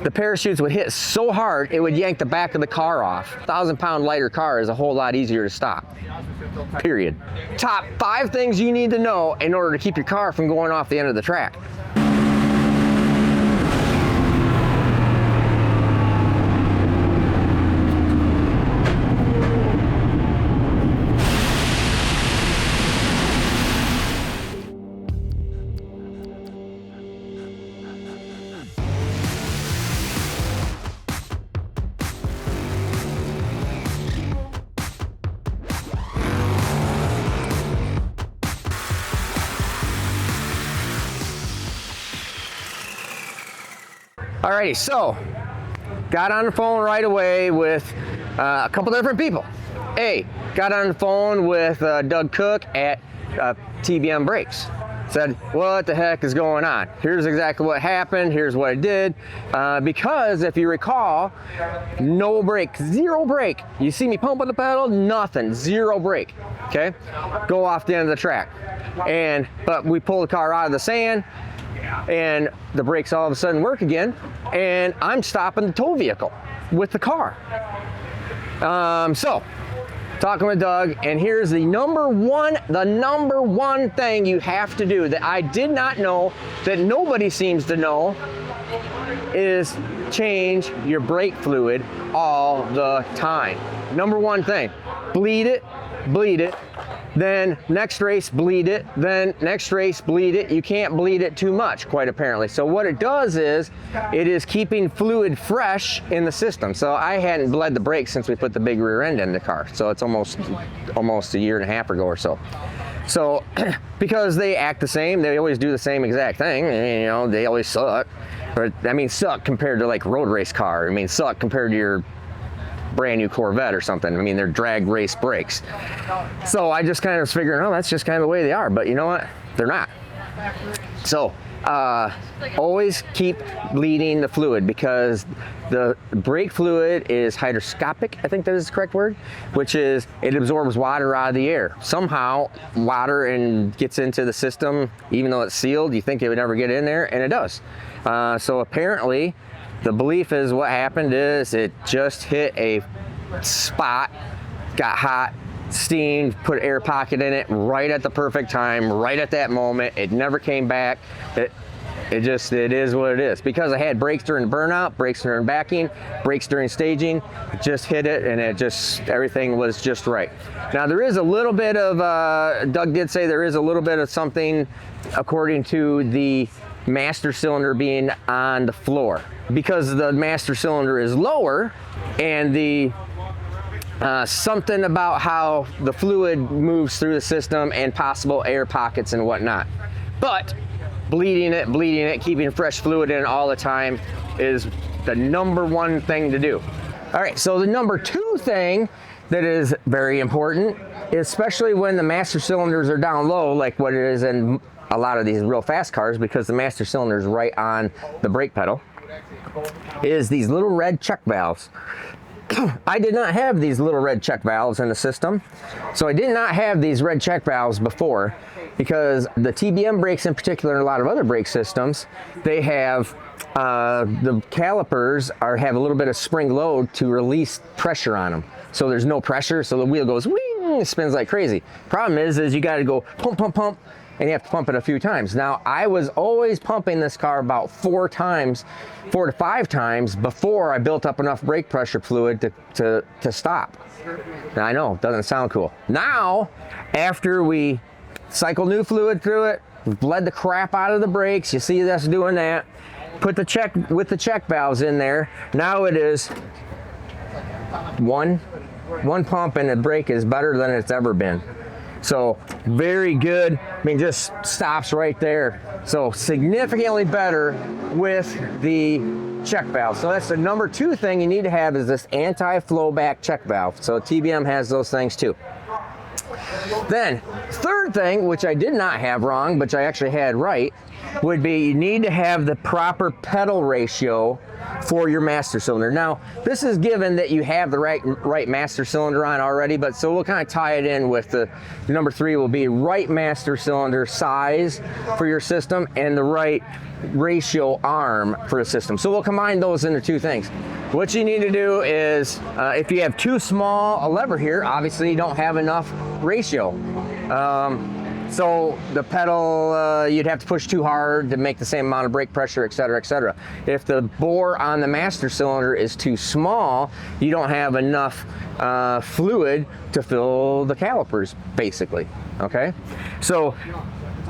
the parachutes would hit so hard it would yank the back of the car off. 1,000-pound lighter car is a whole lot easier to stop. Period. Top 5 things you need to know in order to keep your car from going off the end of the track. Alrighty, so got on the phone right away with a couple different people. Got on the phone with Doug Cook at TBM Brakes. Said, what the heck is going on? Here's exactly what happened. Here's what I did. Because if you recall, no brake, zero brake. You see me pumping the pedal, nothing, zero brake. Okay, go off the end of the track. But we pull the car out of the sand, and the brakes all of a sudden work again, and I'm stopping the tow vehicle with the car. So talking with Doug, and here's the number one thing you have to do that I did not know, that nobody seems to know, is change your brake fluid all the time. Number one thing, bleed it, then next race bleed it, then next race bleed it. You can't bleed it too much, quite apparently. So what it does is, it is keeping fluid fresh in the system. So I hadn't bled the brakes since we put the big rear end in the car. So it's almost a year and a half ago or so. So because they act the same, they always do the same exact thing, and, you know, they always suck. But I mean, suck compared to like road race car. I mean, suck compared to your brand new Corvette or something. I mean, they're drag race brakes. So I just kind of was figuring, oh, that's just kind of the way they are. But you know what? They're not. So always keep bleeding the fluid, because the brake fluid is hygroscopic, I think that is the correct word, which is it absorbs water out of the air. Somehow water gets into the system, even though it's sealed. You think it would never get in there, and it does. So apparently the belief is what happened is it just hit a spot, got hot, steamed, put an air pocket in it right at the perfect time, right at that moment. It never came back. It is what it is. Because I had brakes during burnout, brakes during backing, brakes during staging, just hit it, and everything was just right. Now there is a little bit of, Doug did say there is a little bit of something according to the master cylinder being on the floor, because the master cylinder is lower, and the something about how the fluid moves through the system and possible air pockets and whatnot. But bleeding it, keeping fresh fluid in all the time is the number one thing to do. All right, so the number 2 thing that is very important, especially when the master cylinders are down low, like what it is in a lot of these real fast cars, because the master cylinder is right on the brake pedal, is these little red check valves. I did not have these little red check valves in the system. So I did not have these red check valves before, because the TBM brakes in particular, and a lot of other brake systems, they have the calipers have a little bit of spring load to release pressure on them. So there's no pressure, so the wheel goes wing, spins like crazy. Problem is you got to go pump, pump, pump, and you have to pump it a few times. Now, I was always pumping this car about 4 to 5 times before I built up enough brake pressure fluid to stop. Now, I know, doesn't sound cool. Now, after we cycle new fluid through it, bled the crap out of the brakes, you see us doing that, put the check valves in there. Now it is one pump, and the brake is better than it's ever been. So very good. I mean, just stops right there. So significantly better with the check valve. So that's the number 2 thing you need to have, is this anti-flow back check valve. So TBM has those things too. Then, third thing, which I did not have wrong, but I actually had right, would be you need to have the proper pedal ratio for your master cylinder. Now, this is given that you have the right master cylinder on already, but so we'll kind of tie it in with the number 3 will be right master cylinder size for your system and the right ratio arm for the system. So we'll combine those into 2 things. What you need to do is, if you have too small a lever here, obviously you don't have enough ratio. So the pedal, you'd have to push too hard to make the same amount of brake pressure, et cetera, et cetera. If the bore on the master cylinder is too small, you don't have enough fluid to fill the calipers, basically, okay? So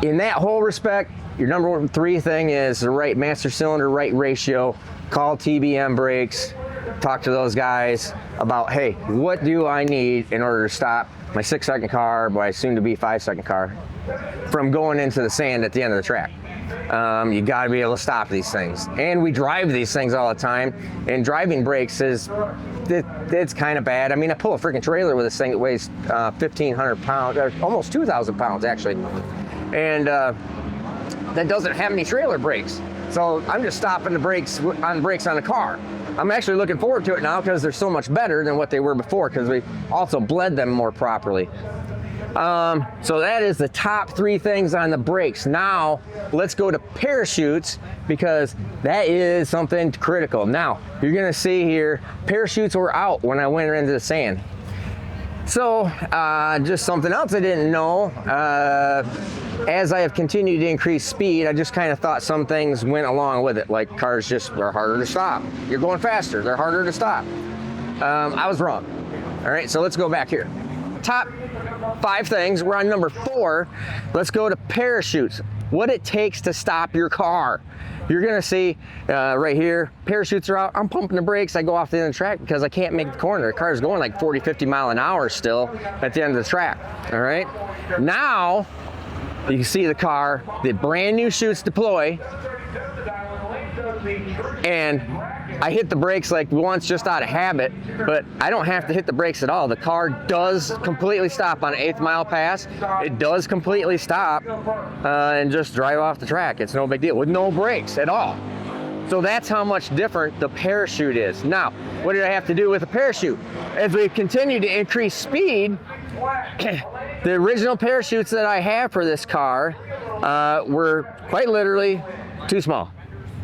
in that whole respect, your number 3 thing is the right master cylinder, right ratio. Call TBM Brakes, talk to those guys about, hey, what do I need in order to stop my 6-second car, my soon-to-be 5-second car, from going into the sand at the end of the track. You got to be able to stop these things. And we drive these things all the time, and driving brakes it's kind of bad. I mean, I pull a freaking trailer with this thing that weighs 1,500 pounds, or almost 2,000 pounds actually, and that doesn't have any trailer brakes. So I'm just stopping the brakes on the car. I'm actually looking forward to it now because they're so much better than what they were before, because we also bled them more properly. So that is the top 3 things on the brakes. Now let's go to parachutes, because that is something critical. Now you're gonna see here, parachutes were out when I went into the sand. So just something else I didn't know, as I have continued to increase speed, I just kind of thought some things went along with it, like cars just are harder to stop. You're going faster, they're harder to stop. I was wrong. All right, so let's go back here. Top 5 things, we're on number 4. Let's go to parachutes. What it takes to stop your car. You're gonna see right here, parachutes are out. I'm pumping the brakes. I go off the end of the track because I can't make the corner. The car's going like 40, 50 mile an hour still at the end of the track, all right? Now, you can see the car, the brand new chutes deploy, and I hit the brakes like once just out of habit, but I don't have to hit the brakes at all. The car does completely stop on an 1/8 mile pass. It does completely stop and just drive off the track. It's no big deal with no brakes at all. So that's how much different the parachute is. Now, what did I have to do with the parachute? As we continue to increase speed, the original parachutes that I have for this car were quite literally too small.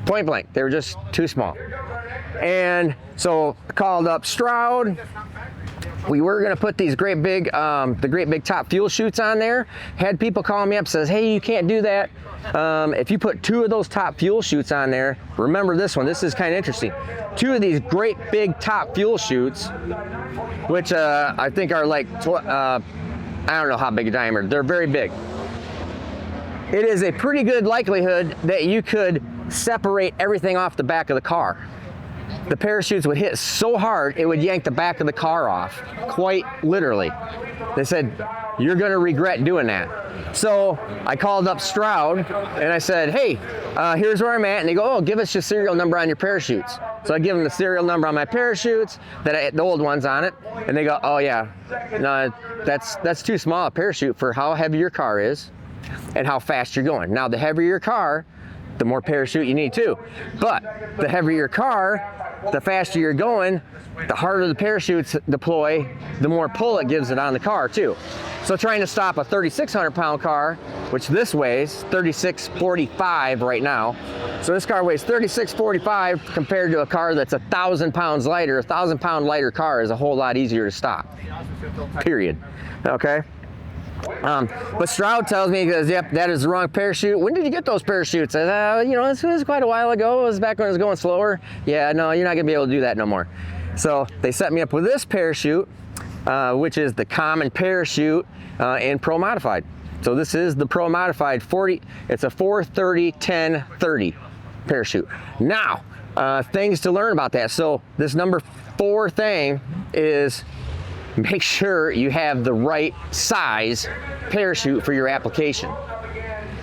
Point blank, they were just too small. And so I called up Stroud. We were gonna put these great big, the great big top fuel chutes on there. Had people calling me up, says, hey, you can't do that. If you put 2 of those top fuel chutes on there, remember this one, this is kind of interesting. 2 of these great big top fuel chutes, which I think are like, I don't know how big a diameter, they're very big. It is a pretty good likelihood that you could separate everything off the back of the car. The parachutes would hit so hard, it would yank the back of the car off, quite literally. They said, you're gonna regret doing that. So I called up Stroud and I said, hey, here's where I'm at. And they go, oh, give us your serial number on your parachutes. So I give them the serial number on my parachutes, the old ones on it. And they go, oh yeah, no, that's too small a parachute for how heavy your car is and how fast you're going. Now, the heavier your car, the more parachute you need too. But the heavier your car, the faster you're going, the harder the parachutes deploy, the more pull it gives it on the car too. So trying to stop a 3,600 pound car, which this weighs 3,645 right now. So this car weighs 3,645 compared to a car that's 1,000 pounds lighter. A 1,000 pound lighter car is a whole lot easier to stop, period, okay? But Stroud tells me, he goes, yep, that is the wrong parachute. When did you get those parachutes? I said, you know, this was quite a while ago. It was back when I was going slower. Yeah, no, you're not gonna be able to do that no more. So they set me up with this parachute, which is the common parachute in Pro Modified. So this is the Pro Modified 40, it's a 430-10-30 parachute. Now, things to learn about that. So this number 4 thing is make sure you have the right size parachute for your application.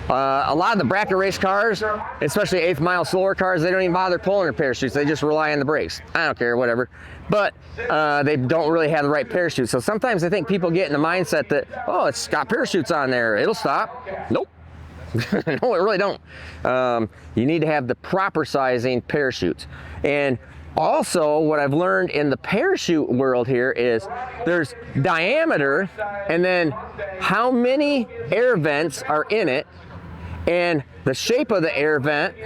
A lot of the bracket race cars, especially 1/8 mile slower cars, they don't even bother pulling their parachutes. They just rely on the brakes. I don't care, whatever. But they don't really have the right parachute. So sometimes I think people get in the mindset that, oh, it's got parachutes on there, it'll stop. Nope. No, it really don't. You need to have the proper sizing parachutes. And also, what I've learned in the parachute world here is there's diameter and then how many air vents are in it, and the shape of the air vent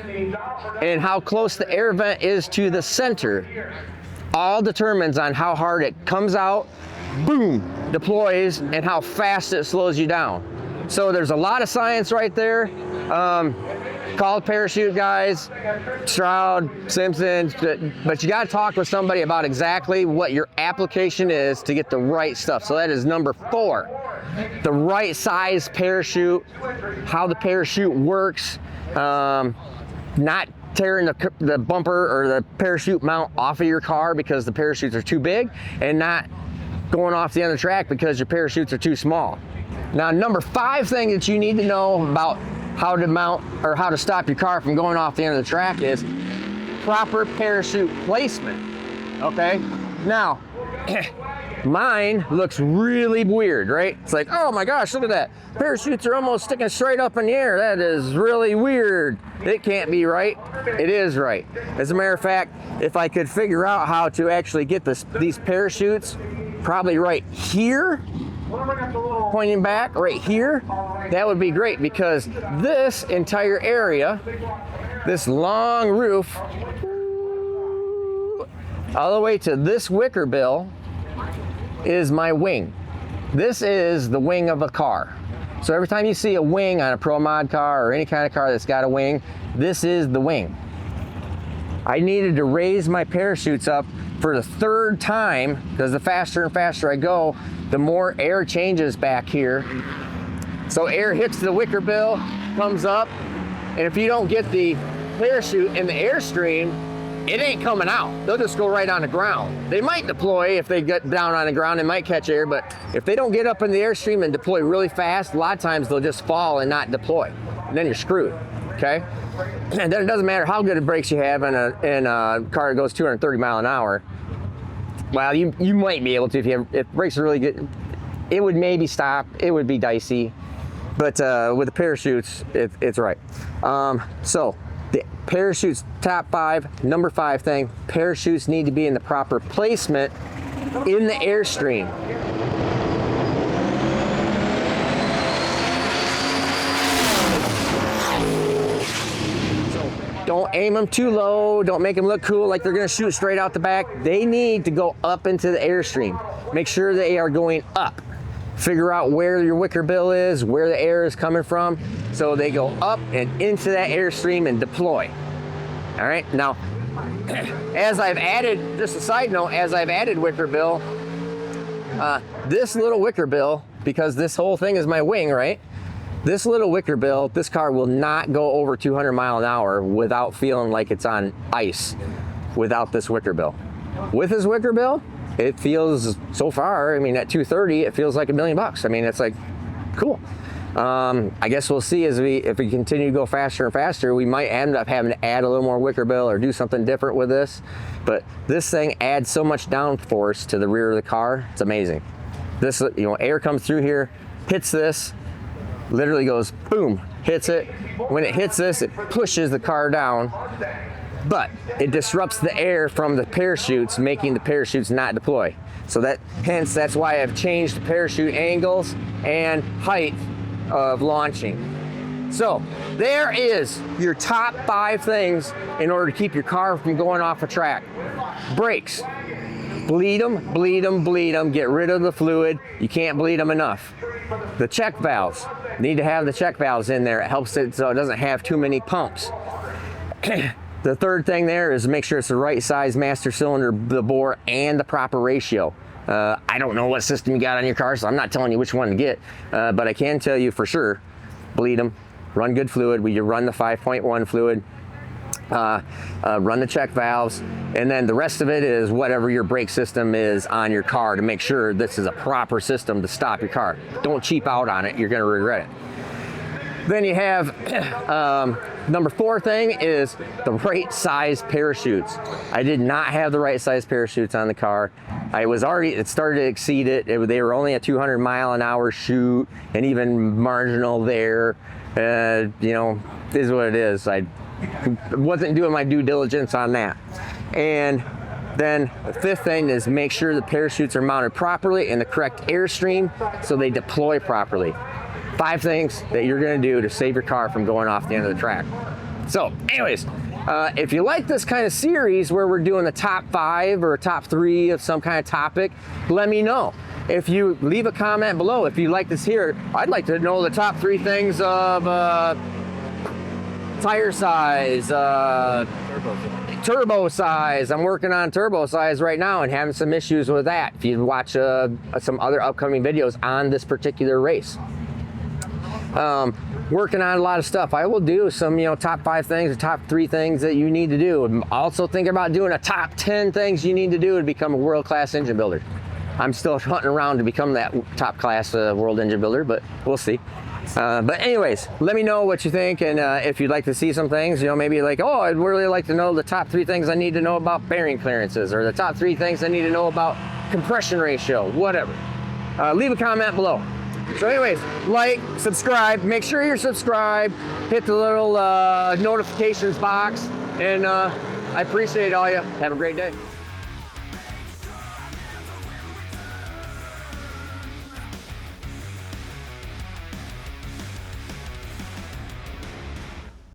and how close the air vent is to the center all determines on how hard it comes out, boom, deploys, and how fast it slows you down. So there's a lot of science right there. Call parachute guys, Stroud, Simpson, but you got to talk with somebody about exactly what your application is to get the right stuff. So that is number 4, the right size parachute, how the parachute works, not tearing the bumper or the parachute mount off of your car because the parachutes are too big, and not going off the end of the track because your parachutes are too small. Now, number 5 thing that you need to know about how to mount or how to stop your car from going off the end of the track is proper parachute placement, okay? Now, mine looks really weird, right? It's like, oh my gosh, look at that. Parachutes are almost sticking straight up in the air. That is really weird. It can't be right. It is right. As a matter of fact, if I could figure out how to actually get these parachutes probably right here, pointing back right here, that would be great, because this entire area, this long roof, all the way to this wicker bill is my wing. This is the wing of a car. So every time you see a wing on a Pro Mod car or any kind of car that's got a wing, this is the wing. I needed to raise my parachutes up for the 3rd time, because the faster and faster I go, the more air changes back here. So air hits the wicker bill, comes up, and if you don't get the parachute in the airstream, it ain't coming out. They'll just go right on the ground. They might deploy if they get down on the ground, they might catch air, but if they don't get up in the airstream and deploy really fast, a lot of times they'll just fall and not deploy. And then you're screwed, okay? And then it doesn't matter how good of brakes you have in a car that goes 230 miles an hour. Well, you might be able to if brakes are really good. It would maybe stop. It would be dicey, but with the parachutes, it's right. So the parachutes, top 5, number 5 thing: parachutes need to be in the proper placement in the airstream. Don't aim them too low. Don't make them look cool like they're gonna shoot straight out the back. They need to go up into the airstream. Make sure they are going up. Figure out where your wicker bill is, where the air is coming from, so they go up and into that airstream and deploy. All right, now, as I've added, just a side note, as I've added wicker bill, this little wicker bill, because this whole thing is my wing, right? This little wicker bill, this car will not go over 200 miles an hour without feeling like it's on ice without this wicker bill. With this wicker bill, it feels, so far, I mean, at 230, it feels like $1 million. I mean, it's like, cool. I guess we'll see if we continue to go faster and faster, we might end up having to add a little more wicker bill or do something different with this. But this thing adds so much downforce to the rear of the car, it's amazing. This, air comes through here, hits this, literally goes boom, hits it. When it hits this, it pushes the car down, but it disrupts the air from the parachutes, making the parachutes not deploy. So that's why I've changed the parachute angles and height of launching. So there is your top 5 things in order to keep your car from going off a track. Brakes. Bleed them, bleed them, bleed them. Get rid of the fluid. You can't bleed them enough. The check valves. Need to have the check valves in there. It helps it so it doesn't have too many pumps. The 3rd thing there is make sure it's the right size master cylinder, the bore, and the proper ratio. I don't know what system you got on your car, so I'm not telling you which one to get, but I can tell you for sure, bleed them, run good fluid. You run the 5.1 fluid, run the check valves, and then the rest of it is whatever your brake system is on your car to make sure this is a proper system to stop your car. Don't cheap out on it, you're gonna regret it. Then you have number 4 thing is the right size parachutes. I did not have the right size parachutes on the car. It started to exceed it. They were only a 200 mile an hour shoot and even marginal there. You know, is what it is. I wasn't doing my due diligence on that. And then the fifth thing is make sure the parachutes are mounted properly in the correct airstream so they deploy properly. 5 things that you're going to do to save your car from going off the end of the track. So anyways, if you like this kind of series where we're doing the top 5 or top 3 of some kind of topic, let me know. If you leave a comment below, if you'd like this here, I'd like to know the top 3 things of tire size, turbo size. I'm working on turbo size right now and having some issues with that. If you watch some other upcoming videos on this particular race. Working on a lot of stuff. I will do some, you know, top 5 things or top 3 things that you need to do. I'm also thinking about doing a top 10 things you need to do to become a world-class engine builder. I'm still hunting around to become that top-class world engine builder, but we'll see. But anyways, let me know what you think, and if you'd like to see some things, you know, maybe like, oh, I'd really like to know the top 3 things I need to know about bearing clearances, or the top 3 things I need to know about compression ratio, whatever. Leave a comment below. So anyways, like, subscribe, make sure you're subscribed, hit the little notifications box, and I appreciate all you. Have a great day.